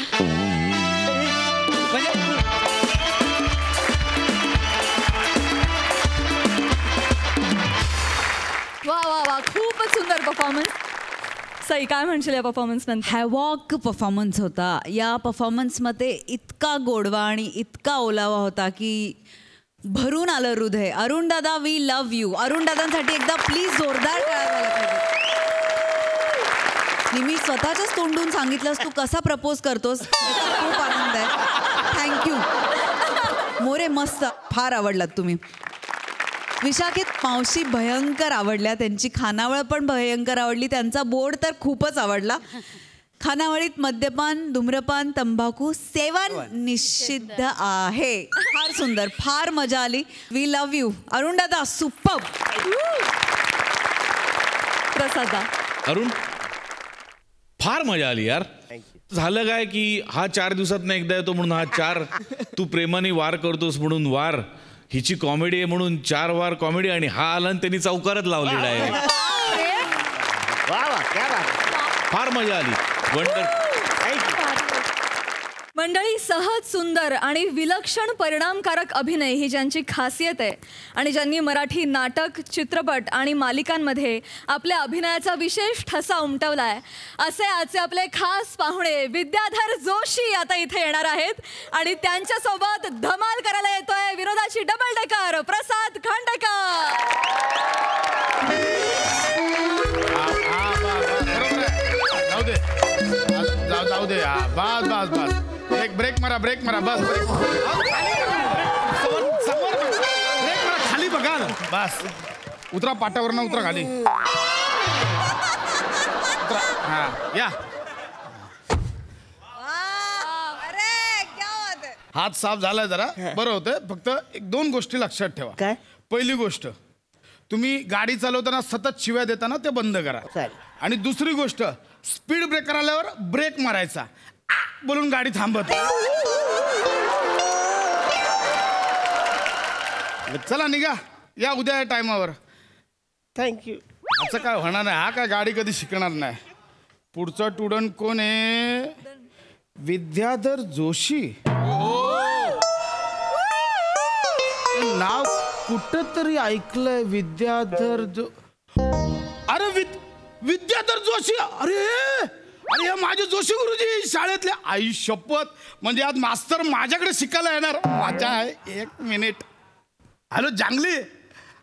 वा वा वा, खूपच सुंदर परफॉर्मन्स. सई काय म्हणशील या परफॉर्मन्स नंतर? हॅवॉक परफॉर्मन्स होता. या परफॉर्मन्समध्ये इतका गोडवा आणि इतका ओलावा होता की भरून आलं हृदय. अरुण दादा, वी लव्ह यू. अरुण दादांसाठी एकदा प्लीज जोरदार टाळ्या झाल्या पाहिजे. मी स्वतःच्याच तोंडून सांगितलंस तू कसा प्रपोज करतोस, त्याचा खूप आनंद आहे. थँक्यू मोरे, मस्त, फार आवडलात तुम्ही. विशाखेत मावशी भयंकर आवडल्या, त्यांची खानावळ पण भयंकर आवडली, त्यांचा बोर्ड तर खूपच आवडला. खानावळीत मद्यपान, धूम्रपान, तंबाखू सेवन निषिद्ध आहे. फार सुंदर, फार मजा आली. We love you. अरुण दादा सुपर्ब. प्रसादा. अरुण फार मजा आली यार. झालं काय की हा 4 दिवसात एकदा येतो म्हणून हा 4, तू प्रेमाने वार करतोस म्हणून वार, हिची कॉमेडी आहे म्हणून 4 वार कॉमेडी, आणि हा आला आणि त्यांनी चौकारच लावली डायरेक्ट. फार मजा आली. वंडर. मंडळी, सहज, सुंदर आणि विलक्षण परिणामकारक अभिनय ही ज्यांची खासियत आहे आणि ज्यांनी मराठी नाटक, चित्रपट आणि मालिकांमध्ये आपल्या अभिनयाचा विशेष ठसा उमटवलाय, असे आजचे आपले खास पाहुणे विद्याधर जोशी आता इथे येणार आहेत आणि त्यांच्यासोबत धमाल करायला येतोय विनोदाची डबल डेकर प्रसाद खांडेकर. जाऊ दे. बस ब्रेक मारा बस. समोर ब्रेक मारा, खाली बघा ना. बस उतरा, पाटावरनं उतरा खाली. उतरा. हा या. हात साफ झालाय जरा, बरं होतंय. फक्त 1-2 गोष्टी लक्षात ठेवा. काय? पहिली गोष्ट, तुम्ही गाडी चालवताना सतत शिव्या देताना ते बंद करा. आणि दुसरी गोष्ट, स्पीड ब्रेकर आल्यावर ब्रेक मारायचा, बोलून गाडी थांबत. चला निघा, या उद्या टायमावर. थँक्यू. असं काय होणार नाही. हा काय गाडी कधी शिकणार नाही. पुढचा स्टुडंट कोण आहे? विद्याधर जोशी. नाव कुठं तरी ऐकलंय. विद्याधर अरे विद्याधर जोशी. अरे हे माझे जोशी गुरुजी शाळेतले. आई शपथ, म्हणजे आज मास्तर माझ्याकडे शिकायला येणार. माझ्या आहे. 1 मिनिट. हॅलो जांगली,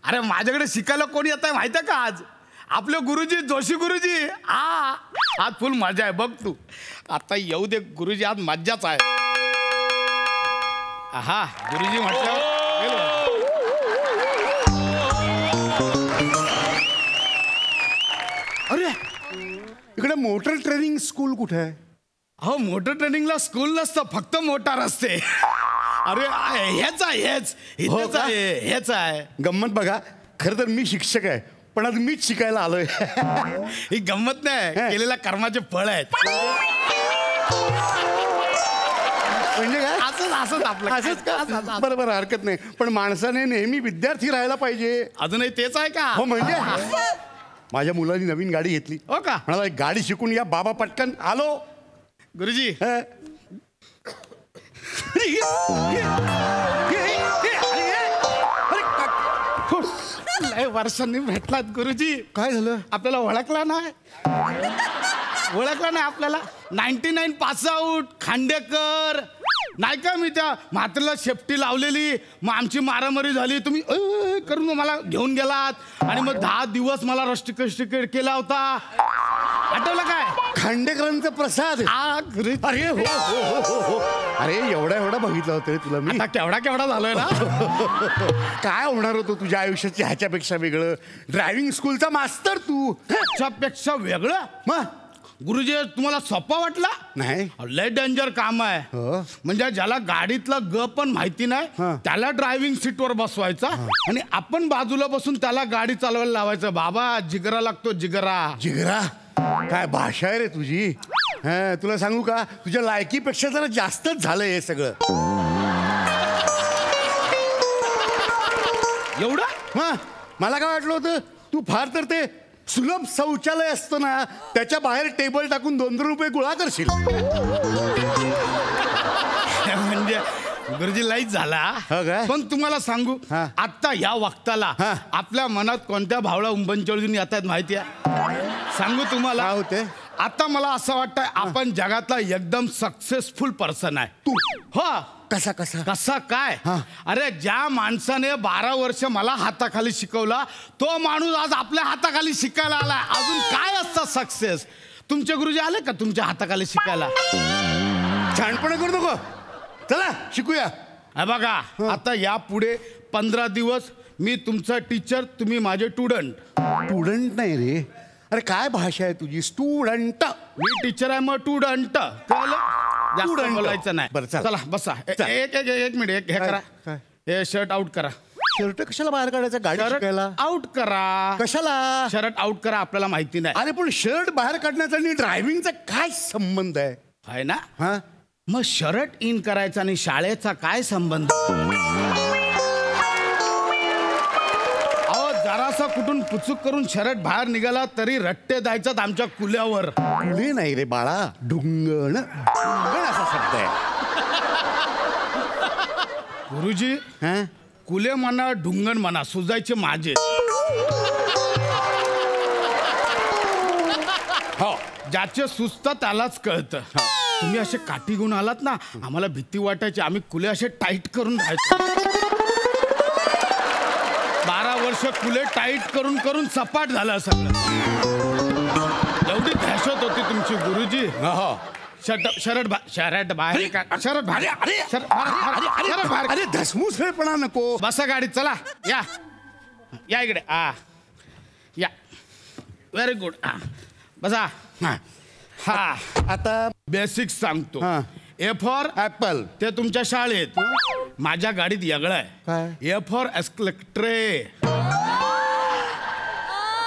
अरे माझ्याकडे शिकायला कोणी येत आहे माहिती आहे का? आज आपले गुरुजी, जोशी गुरुजी. आज फुल मजा आहे बघ तू. आता येऊ दे गुरुजी, आज मज्जाच आहे. हा गुरुजी म्हटल्यावर अरे इकडे मोटर ट्रेनिंग स्कूल कुठे आहे? हो, मोटर ट्रेनिंगला स्कूल नसतं, फक्त मोटार असते. अरे हेच आहे. हेच आहे. गंमत बघा, खरं तर मी शिक्षक आहे, पण आज मीच शिकायला आलोय. ही गंमत नाही, केलेल्या कर्माचे फळ आहेत. म्हणजे काय? असंच आपलं. असंच का? बरोबर, हरकत नाही. पण माणसाने नेहमी विद्यार्थी राहायला पाहिजे. अजूनही तेच आहे का? हो, म्हणजे माझ्या मुलांनी नवीन गाडी घेतली. हो का? म्हणाला एक गाडी शिकून या बाबा, पटकन आलो. गुरुजी लय वर्षांनी भेटलात गुरुजी. काय झालं? आपल्याला ओळखला नाही आपल्याला. 99 पास आउट खांडेकर नाही का? मी त्या म्हातारीला शेपटी लावलेली, मग आमची मारामारी झाली, तुम्ही करून मला घेऊन गेलात आणि मग 10 दिवस मला रस्टिकेट केला होता. आठवलं काय? खांडेकरांचा प्रसाद. अरे हो. अरे एवढा बघितलं होतं तुला मी. आता केवढा झालोय ना. काय होणार होतं तुझ्या आयुष्याची ह्याच्यापेक्षा वेगळं? ड्रायव्हिंग स्कूलचा मास्तर तू. ह्याच्यापेक्षा वेगळं? मग गुरुजी तुम्हाला सोपा वाटला? नाही, लय डेंजर काम आहे. म्हणजे ज्याला गाडीतलं ग पण माहिती नाही त्याला ड्रायव्हिंग सीटवर बसवायचा आणि आपण बाजूला बसून त्याला गाडी चालवायला लावायचं. बाबा जिगरा लागतो, जिगरा. काय भाषा आहे रे तुझी. तुला सांगू का, तुझ्या लायकीपेक्षा जरा जास्तच झालंय हे सगळं. एवढं? मला काय वाटलं होतं, तू फार तर ते सुलभ शौचालय असतं ना, त्याच्या बाहेर टेबल टाकून 2-2 रुपये गोळा करशील. गुरुजी लाईच झाला. पण तुम्हाला सांगू आता या वक्ताला आपल्या मनात कोणत्या भावना उंबनचळून येतात माहिती आहे? सांगू तुम्हाला होते. आता मला असं वाटतंय आपण जगातला एकदम सक्सेसफुल पर्सन आहे. तू हो. कसा कसा कसा काय? अरे ज्या माणसाने 12 वर्ष मला हाताखाली शिकवला तो माणूस आज आपल्या हाताखाली शिकायला आला. अजून काय असतं सक्सेस? तुमचे गुरुजी आले का तुमच्या हाताखाली शिकायला? छानपणा करू नको. चला शिकूया. बघा आता या पुढे 15 दिवस मी तुमचा टीचर, तुम्ही माझे स्टुडंट. स्टुडंट नाही रे. अरे काय भाषा आहे तुझी? स्टुडंट. मी टीचर आहे मग स्टुडंट. जास्त बोलायचं नाही. बरं चला बसा. एक मिनिट हे करा. हे शर्ट आउट करा. शर्ट कशाला बाहेर काढायचं? गाडी शिकायला आउट करा. कशाला? शर्ट आउट करा. आपल्याला माहिती नाही. अरे पण शर्ट बाहेर काढण्याचा आणि ड्रायव्हिंगचा काय संबंध आहे? आहे ना. मग शर्ट इन करायचा आणि शाळेचा काय संबंध? जरासा कुठून पुचूक करून शर्ट बाहेर निघाला तरी रट्टे द्यायचात आमच्या कुल्यावर. कुले नाही रे बाळा, ढुंगण. ढुंगण असा शब्द आहे. गुरुजी कुले म्हणा ढुंगण म्हणा सुजायचे माझे. हो ज्याचे सुचतं त्यालाच कळतं. तुम्ही असे काठी घेऊन आलात ना आम्हाला भीती वाटायची. आम्ही कुले असे टाईट करून राहायचो. 12 वर्ष कुले टाईट करून करून सपाट झालं सगळं. एवढी दहशत होती तुमची गुरुजी. शर्ट बाहेर शर्ट बाहेर. अरे धसमुसळपणा नको. बसा गाडीत. चला या इकडे. या व्हेरी गुड. बसा. हा आता बेसिक सांगतो. ए फॉर ऍपल ते तुमच्या शाळेत. माझ्या गाडीत वेगळं आहे. A for escalator.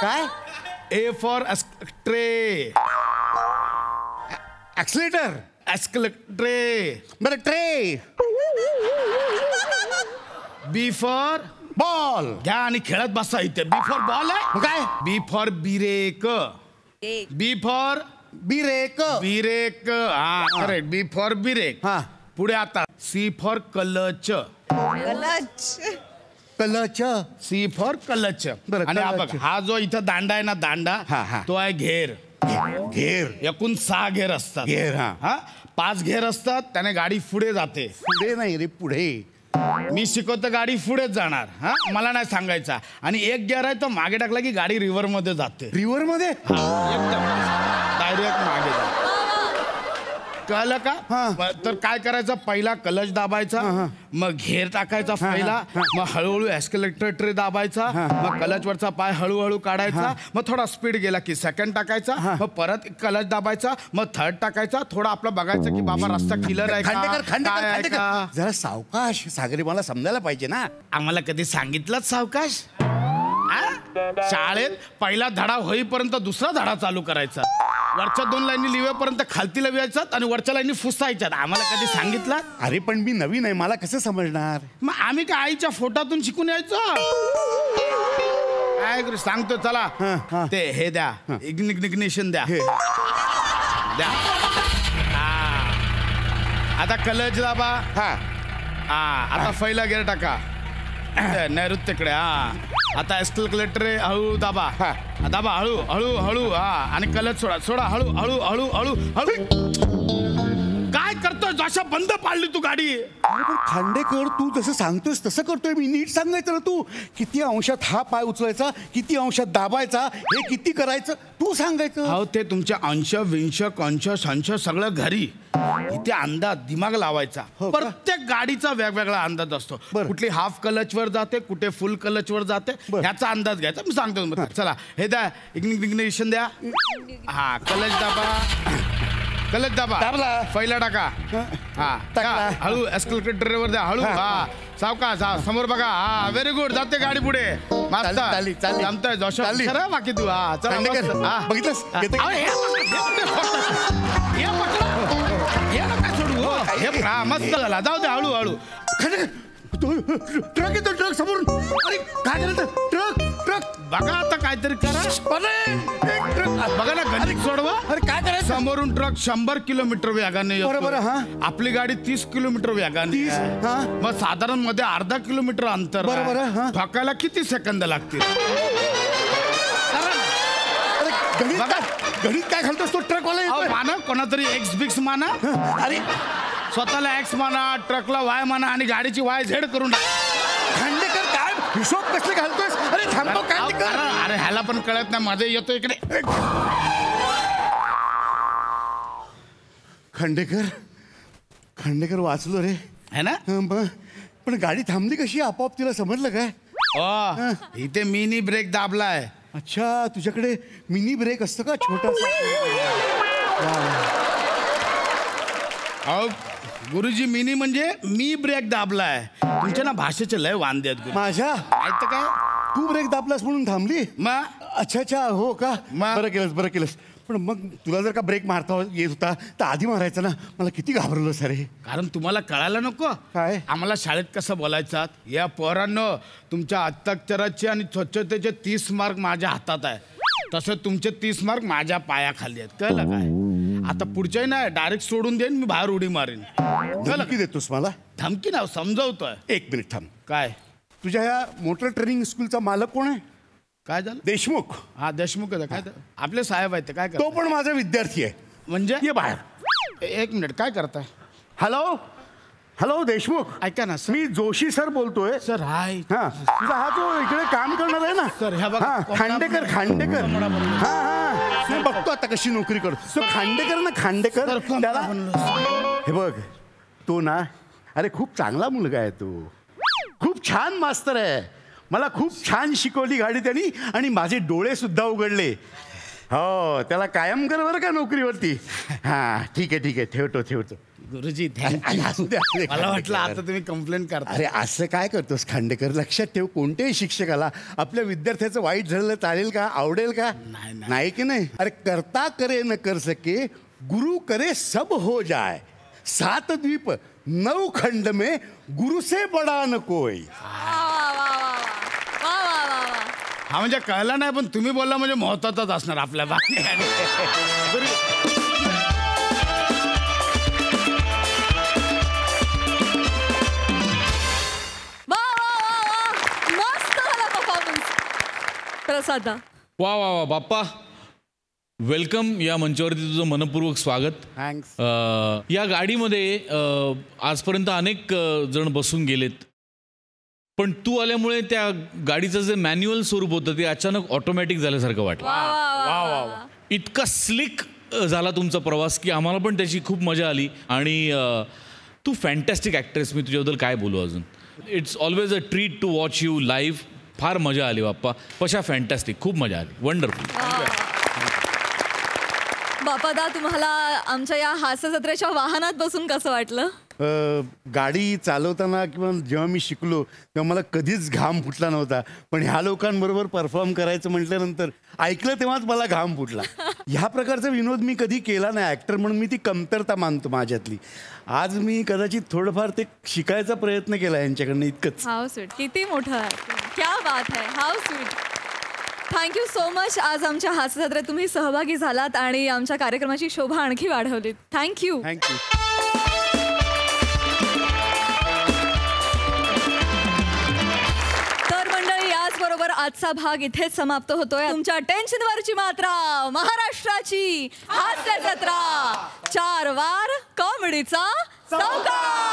काय? A for escalator. Accelerator. Escalator. बरं ट्रे. B for ball. घ्या आणि खेळत बसा इथे. बी फॉर बॉल आहे काय? B for brake. B for brake. Brake. हा करेक्ट. B for brake. पुढे आता सी फॉर कलच. कलच. सी फॉर कलच. आणि हा जो इथं दांडा आहे ना दांडा तो आहे घेर. घेर. एकूण 6 घेर असतात. घेर. 5 घेर असतात. त्याने गाडी पुढे जाते. पुढे नाही रे पुढे. मी शिकवतो गाडी पुढेच जाणार. मला नाही सांगायचा. आणि एक गिअर आहे तो मागे टाकला की गाडी रिव्हर मध्ये जाते. रिव्हर मध्ये एकदम डायरेक्ट मागे जाते. कळलं का? तर काय करायचं? पहिला क्लच दाबायचा, मग घेर टाकायचा पहिला, मग हळूहळू एस्केलेटर ट्रे दाबायचा, मग क्लच वरचा पाय हळूहळू काढायचा, मग थोडा स्पीड गेला की सेकंड टाकायचा, मग परत क्लच दाबायचा, मग थर्ड टाकायचा. थोडा आपलं बघायचं की बाबा रस्ता क्लिअर आहे का. जरा सावकाश. सागरी मला समजायला पाहिजे ना. आम्हाला कधी सांगितलंच सावकाश? शाळेत पहिला धडा होईपर्यंत दुसरा धडा चालू करायचा. वरच्या 2 लाईनी लिवेपर्यंत खालती लिवायच्यात आणि वरच्या लाईनी फुसायच्यात. आम्हाला कधी सांगितलं? अरे पण मी नवीन आहे, मला कसं समजणार? मग आम्ही काय आईच्या फोटातून शिकून यायचो? काय सांगतो चला. ते हे द्या. इग्निशन द्या. द्या. आता क्लच दाबा. आता पहिला गेअर टाका. नैऋत्यकडे. आता एस्केलेटर हळू दाबा. दाबा हळू हळू हळू. आणि क्लच सोडा हळू हळू हळू हळू हळू. काय करतोय? जशा बंद पाडली तू गाडी. खांडेकर तू जसं सांगतोयस तसं करतोय मी. नीट सांगायचं ना तू. किती अंशात हा पाय उचलायचा, किती अंशात दाबायचा, हे किती करायचं तू सांगायचं. हो ते तुमच्या अंश विंश कंश संश सगळं घरी. इथे अंदाज दिमाग लावायचा. प्रत्येक गाडीचा वेगवेगळा अंदाज असतो. कुठली हाफ क्लच वर जाते, कुठे फुल क्लच वर जाते, ह्याचा अंदाज घ्यायचा. मी सांगतो. चला हे द्या. इग्निशन द्या. क्लच दाबा. क्लच दाबा. पहिला टाका. हळू एस्केलेटर वर द्या. हळू. सावकाश. समोर बघा. Very good. जाते गाडी पुढे. जमतंय जोश. बाकी तू. चला बघितलंस. हे मस्त झाला. जाऊ दे हळू हळू. ट्रक येतो. ट्रक समोरून. अरे काय करायचं? ट्रक. बघा आता काहीतरी करा. बघा ना. गणित सोडवा. अरे काय करायचं? समोरून ट्रक 100 किलोमीटर वेगाने येतो. बरोबर, हा. आपली गाडी 30 किलोमीटर वेगाने 30, आहे. हा. मग साधारण मध्ये अर्धा किलोमीटर अंतर आहे. बरोबर, हा. ठोकायला किती सेकंद लागतील? अरे गणित काय घालतोस तो ट्रकवाला येतोय. माना कोणातरी एक्स बिक्स माना. अरे स्वतःला एक्स माना, ट्रकला वाय माना आणि गाडीची वाय झेड करून टाका. खांडेकर काय हिशोब कसले घालतोयस? अरे थांबव काय ते कर. अरे ह्याला पण कळत नाही, माझे येतो इकडे. खांडेकर वाचलो रे. है ना? पण गाडी थांबली कशी? आपोआप तिला समजलं काय? इथे मिनी ब्रेक दाबलाय. अच्छा, तुझ्याकडे मिनी ब्रेक असतं का छोटासा? अहो गुरुजी, मिनी म्हणजे मी ब्रेक दाबलाय. तुमच्या ना भाषेचे लय वांदे आहेत. माझ्या माहित काय? तू ब्रेक दाबलास म्हणून थांबली? मग अच्छा हो का? मग? बरं केलंस. पण मग तुला जर का ब्रेक मारता येत होता तर आधी मारायचा ना. मला किती घाबरलो सर हे. कारण तुम्हाला कळायला नको काय? आम्हाला शाळेत कसं बोलायचं? या पोरांनो, तुमच्या हस्ताक्षराचे आणि स्वच्छतेचे 30 मार्क माझ्या हातात आहे, तसं तुमचे 30 मार्क माझ्या पायाखाली आहेत. कळलं काय? आता पुढच्याही नाही, डायरेक्ट सोडून देईन, मी बाहेर उडी मारेन. धमकी देतोस मला? धमकी ना, समजवतोय. 1 मिनिट थांब. काय? तुझ्या ह्या मोटर ट्रेनिंग स्कूलचा मालक कोण आहे? काय झालं? देशमुख. हा, देशमुख आहे. काय आपले साहेब आहेत. काय तो पण माझा विद्यार्थी आहे. म्हणजे? ये बाहेर. 1 मिनिट, काय करताय? हॅलो देशमुख. ऐका ना सर. मी जोशी सर बोलतोय. Sir hi. हा, तुझा हा जो इकडे काम करणार आहे ना सर, ह्या बघा. खांडेकर. हा, बघतो आता कशी नोकरी करतो. तो खांडेकर त्याला हे बघ, तो ना, अरे खूप चांगला मुलगा आहे तो. खूप छान मास्तर आहे. मला खूप छान शिकवली गाडी त्यांनी आणि माझे डोळे सुद्धा उघडले. हो, त्याला कायम कर बरं का नोकरीवरती. हा, ठीक आहे, ठेवतो. गुरुजी, मला वाटलं आता तुम्ही कंप्लेंट करता. अरे असं काय करतोस खांडेकर? लक्षात ठेव, कोणत्याही शिक्षकाला आपल्या विद्यार्थ्याचं वाईट झालेलं चालेल का? आवडेल का? नाही की नाही? अरे करता करे न कर सके, गुरु करे सब हो जाए. 7 द्वीप 9 खंड में गुरु से बडा न कोई. हा, म्हणजे कळला नाही, पण तुम्ही बोलला म्हणजे महत्वाचाच असणार आपल्या. बाकी मस्त झाला परफॉर्मन्स. प्रसादा. वा बाप्पा, वेलकम. या मंचावरती तुझं मनपूर्वक स्वागत. थँक्स. या गाडीमध्ये आजपर्यंत अनेक जण बसून गेलेत, पण तू आल्यामुळे त्या गाडीचं जे मॅन्युअल स्वरूप होतं ते अचानक ऑटोमॅटिक झाल्यासारखं वाटलं. इतका स्लिक झाला तुमचा प्रवास की आम्हाला पण त्याची खूप मजा आली. आणि तू फॅन्टॅस्टिक ॲक्ट्रेस. मी तुझ्याबद्दल काय बोलू अजून. It's always a treat to watch you live. फार मजा आली बाप्पा. पशा फॅन्टॅस्टिक, खूप मजा आली. वंडरफुल. बापादा, तुम्हाला आमच्या या हास्य जत्रेच्या वाहनात बसून कसं वाटलं? गाडी चालवताना किंवा जेव्हा मी शिकलो तेव्हा मला कधीच घाम फुटला नव्हता, पण ह्या लोकांबरोबर परफॉर्म करायचं म्हटल्यानंतर ऐकलं तेव्हाच मला घाम फुटला. ह्या प्रकारचा विनोद मी कधी केला नाही ॲक्टर म्हणून. मी ती कमतरता मानतो माझ्यातली. आज मी कदाचित थोडंफार ते शिकायचा प्रयत्न केला यांच्याकडनं. इतकंच. How sweet. किती मोठं. क्या बात आहे. How sweet. Thank you so much. आज आमच्या हास्य जत्रेत तुम्ही सहभागी झालात आणि आमच्या कार्यक्रमाची शोभा आणखी वाढवलीत. थँक्यू. तर मंडळी, याचबरोबर आजचा भाग इथेच समाप्त होतोय. तुमच्या टेन्शनवरची मात्रा, महाराष्ट्राची हास्य जत्रा. 4 वार कॉमेडीचा चौकार.